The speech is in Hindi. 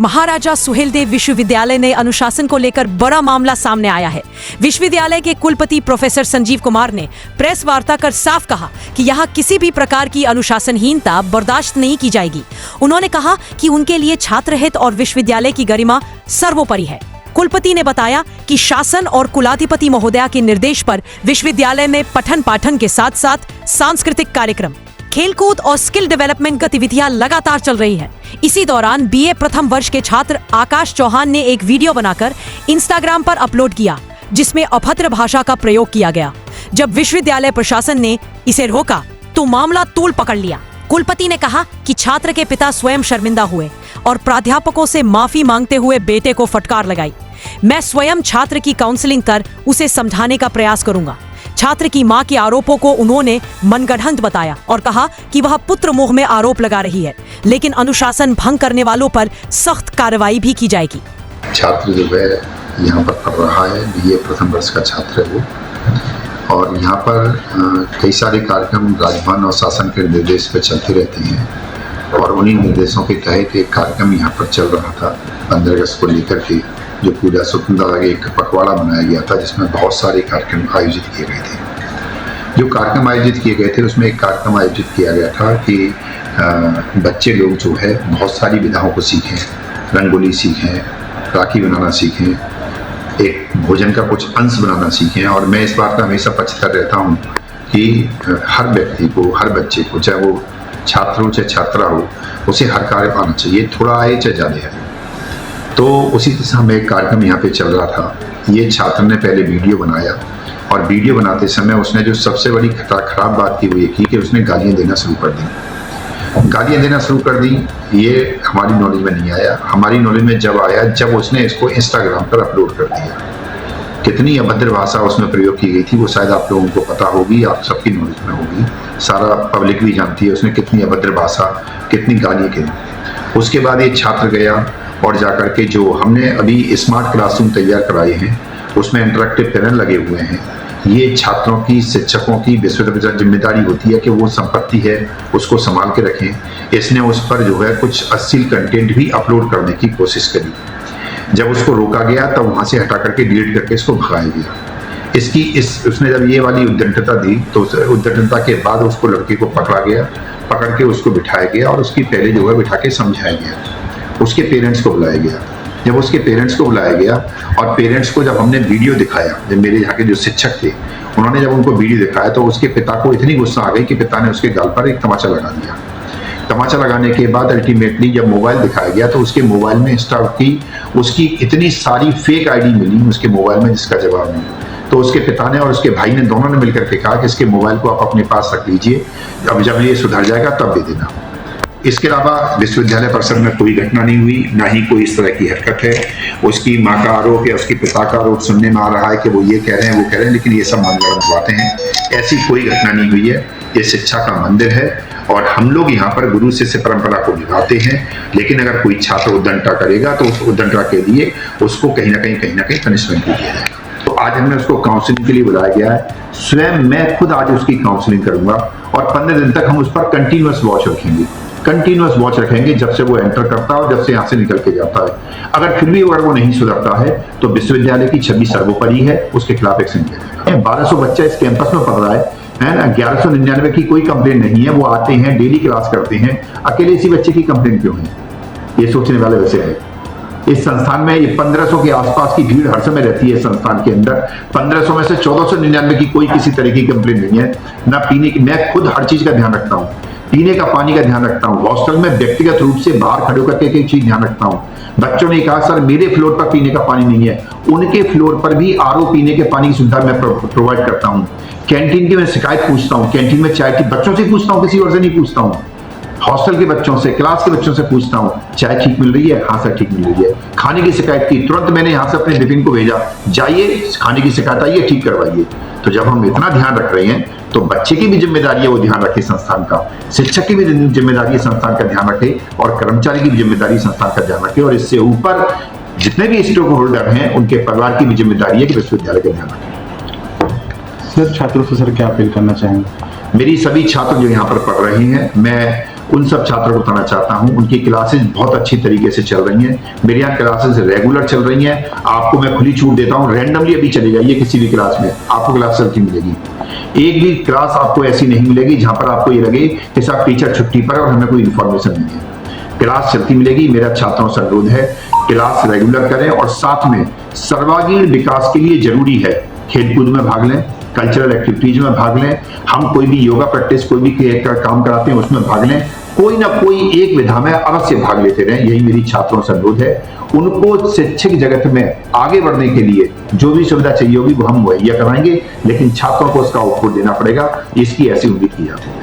महाराजा सुहेलदेव विश्वविद्यालय ने अनुशासन को लेकर बड़ा मामला सामने आया है। विश्वविद्यालय के कुलपति प्रोफेसर संजीव कुमार ने प्रेस वार्ता कर साफ कहा कि यहाँ किसी भी प्रकार की अनुशासनहीनता बर्दाश्त नहीं की जाएगी। उन्होंने कहा कि उनके लिए छात्र हित और विश्वविद्यालय की गरिमा सर्वोपरि है। कुलपति ने बताया कि शासन और कुलाधिपति महोदया के निर्देश पर विश्वविद्यालय में पठन पाठन के साथ साथ सांस्कृतिक कार्यक्रम, खेलकूद और स्किल डेवलपमेंट गतिविधियां लगातार चल रही हैं। इसी दौरान बीए प्रथम वर्ष के छात्र आकाश चौहान ने एक वीडियो बनाकर इंस्टाग्राम पर अपलोड किया, जिसमें अभद्र भाषा का प्रयोग किया गया। जब विश्वविद्यालय प्रशासन ने इसे रोका तो मामला तूल पकड़ लिया। कुलपति ने कहा कि छात्र के पिता स्वयं शर्मिंदा हुए और प्राध्यापकों से माफी मांगते हुए बेटे को फटकार लगाई। मैं स्वयं छात्र की काउंसलिंग कर उसे समझाने का प्रयास करूंगा। छात्र की मां के आरोपों को उन्होंने मनगढ़ंत बताया और कहा कि वह पुत्र मोह में आरोप लगा रही है, लेकिन अनुशासन भंग करने वालों पर सख्त कार्रवाई भी की जाएगी। छात्र जो है यहाँ पर पढ़ रहा है, बीए प्रथम वर्ष का छात्र है वो, और यहाँ पर कई सारे कार्यक्रम राजभवन और शासन के निर्देश पर चलते रहते हैं और उन्हीं निर्देशों के तहत एक कार्यक्रम यहाँ पर चल रहा था 15 अगस्त को लेकर के, जो पूरा स्वतंत्रता का एक पखवाड़ा बनाया गया था, जिसमें बहुत सारे कार्यक्रम आयोजित किए गए थे। जो कार्यक्रम आयोजित किए गए थे उसमें एक कार्यक्रम आयोजित किया गया था कि बच्चे लोग जो है बहुत सारी विधाओं को सीखें, रंगोली सीखें, राखी बनाना सीखें, एक भोजन का कुछ अंश बनाना सीखें। और मैं इस बात का हमेशा पचतर रहता हूँ कि हर व्यक्ति को, हर बच्चे को, चाहे वो छात्र हो चाहे छात्रा हो, उसे हर कार्य आना चाहिए, थोड़ा आए चाहे ज़्यादा है। तो उसी दिशा में एक कार्यक्रम यहाँ पे चल रहा था। ये छात्र ने पहले वीडियो बनाया और वीडियो बनाते समय उसने जो सबसे बड़ी खराब बात की वो ये की कि उसने गालियाँ देना शुरू कर दी। गालियाँ देना शुरू कर दी, ये हमारी नॉलेज में नहीं आया। हमारी नॉलेज में जब आया जब उसने इसको इंस्टाग्राम पर अपलोड कर दिया। कितनी अभद्र भाषा उसमें प्रयोग की गई थी वो शायद आप लोगों को पता होगी, आप सबकी नॉलेज में होगी, सारा पब्लिक भी जानती है उसने कितनी अभद्र भाषा, कितनी गालियाँ की। उसके बाद ये छात्र गया और जाकर के जो हमने अभी स्मार्ट क्लासरूम तैयार कराए हैं उसमें इंटरेक्टिव पैनल लगे हुए हैं। ये छात्रों की, शिक्षकों की विश्वविद्यालय जिम्मेदारी होती है कि वो संपत्ति है उसको संभाल के रखें। इसने उस पर जो है कुछ अश्लील कंटेंट भी अपलोड करने की कोशिश करी। जब उसको रोका गया तब वहाँ से हटा करके डिलीट करके इसको भगाया गया। उसने जब ये वाली उद्दंडता दी तो उद्दंडता के बाद उसको लड़के को पकड़ा गया, पकड़ के उसको बिठाया गया और उसकी पहले जो है बिठा के समझाया गया। उसके पेरेंट्स को बुलाया गया। जब उसके पेरेंट्स को बुलाया गया और पेरेंट्स को जब हमने वीडियो दिखाया, जब मेरे यहाँ के जो शिक्षक थे उन्होंने जब उनको वीडियो दिखाया तो उसके पिता को इतनी गुस्सा आ गई कि पिता ने उसके गाल पर एक तमाचा लगा दिया। तमाचा लगाने के बाद अल्टीमेटली जब मोबाइल दिखाया गया तो उसके मोबाइल में उसकी इतनी सारी फेक आईडी मिली उसके मोबाइल में जिसका जवाब नहीं। तो उसके पिता ने और उसके भाई ने दोनों ने मिलकर के कहा कि इसके मोबाइल को आप अपने पास रख लीजिए, अब जब ये सुधर जाएगा तब दे देना। इसके अलावा विश्वविद्यालय परिसर में कोई घटना नहीं हुई, ना ही कोई इस तरह की हरकत है। उसकी माँ का आरोप या उसके पिता का आरोप सुनने में आ रहा है कि वो ये कह रहे हैं वो कह रहे हैं, लेकिन ये सब मनगढ़ंत बातें हैं। ऐसी कोई घटना नहीं हुई है। ये शिक्षा का मंदिर है और हम लोग यहाँ पर गुरु शिष्य परंपरा को निभाते हैं। लेकिन अगर कोई छात्र उद्दंडता करेगा तो उस उद्दंडता के लिए उसको कहीं ना कहीं पनिशमेंट भी दिया जाएगा। तो आज हमने उसको काउंसलिंग के लिए बुलाया गया है। स्वयं मैं खुद आज उसकी काउंसलिंग करूंगा और 15 दिन तक हम उस पर कंटिन्यूअस वॉच रखेंगे। कंटिन्यूअस वॉच रखेंगे जब से वो एंटर करता है और जब से यहाँ से निकल के जाता है। अगर फिर भी अगर वो नहीं सुधरता है तो विश्वविद्यालय की छवि सर्वोपरि है, उसके खिलाफ एक्शन किया जाएगा। 1200 बच्चा इस कैंपस में पढ़ रहा है ना, 1199 की कोई कंप्लेन नहीं है। वो आते हैं, डेली क्लास करते हैं, अकेले इसी बच्चे की कंप्लेन क्यों है? ये सोचने वाले वैसे है। इस संस्थान में ये 1500 के आसपास की भीड़ हर समय रहती है। संस्थान के अंदर 1500 में से 1499 की कोई किसी तरह की कंप्लेन नहीं है। ना पीने की, मैं खुद हर चीज का ध्यान रखता हूँ, पीने का पानी का ध्यान रखता हूँ। हॉस्टल में व्यक्तिगत रूप से बाहर खड़े होकर एक चीज ध्यान रखता हूँ। बच्चों ने कहा सर मेरे फ्लोर पर पीने का पानी नहीं है, उनके फ्लोर पर भी आरओ पीने के पानी की सुविधा मैं प्रोवाइड करता हूँ। कैंटीन की मैं शिकायत पूछता हूँ, कैंटीन में चाय की बच्चों से पूछता हूँ, किसी और से नहीं पूछता हूँ। हॉस्टल के बच्चों से, क्लास के बच्चों से पूछता हूँ चाय ठीक मिल रही है? हाँ सर ठीक मिल रही है। खाने की शिकायत की, तुरंत मैंने यहाँ से अपने विपिन को भेजा, जाइए खाने की शिकायत आई है ठीक करवाइए। तो जब हम इतना ध्यान रख रहे हैं तो बच्चे की भी जिम्मेदारी है वो ध्यान रखे संस्थान का, शिक्षक की भी जिम्मेदारी है संस्थान का ध्यान रखे और कर्मचारी की भी जिम्मेदारी संस्थान का ध्यान रखे। और इससे ऊपर जितने भी स्टेक होल्डर हैं उनके परिवार की भी जिम्मेदारी है कि विश्वविद्यालय का ध्यान रखें। सर छात्रों से सर क्या अपील करना चाहेंगे? मेरी सभी छात्र जो यहाँ पर पढ़ रहे हैं, मैं उन सब छात्रों को बताना चाहता हूं, उनकी क्लासेस बहुत अच्छी तरीके से चल रही हैं। मेरे यहाँ क्लासेस रेगुलर चल रही हैं। आपको मैं खुली छूट देता हूं, रैंडमली अभी चले जाइए किसी भी क्लास में, आपको क्लास चलती मिलेगी। एक भी क्लास आपको ऐसी नहीं मिलेगी जहां पर आपको ये लगे कि साहब टीचर छुट्टी पर है और हमें कोई इन्फॉर्मेशन नहीं है। क्लास चलती मिलेगी। मेरा छात्रों से अनुरोध है, क्लास रेगुलर करें और साथ में सर्वांगीण विकास के लिए जरूरी है खेलकूद में भाग लें, कल्चरल एक्टिविटीज में भाग लें। हम कोई भी योगा प्रैक्टिस, कोई भी काम कराते हैं उसमें भाग लें। कोई ना कोई एक विधा में अवश्य भाग लेते रहें, यही मेरी छात्रों से अनुरोध है। उनको शैक्षिक जगत में आगे बढ़ने के लिए जो भी सुविधा चाहिए होगी वो हम मुहैया कराएंगे, लेकिन छात्रों को उसका आउटपुट देना पड़ेगा, इसकी ऐसी उम्मीद की जाती है।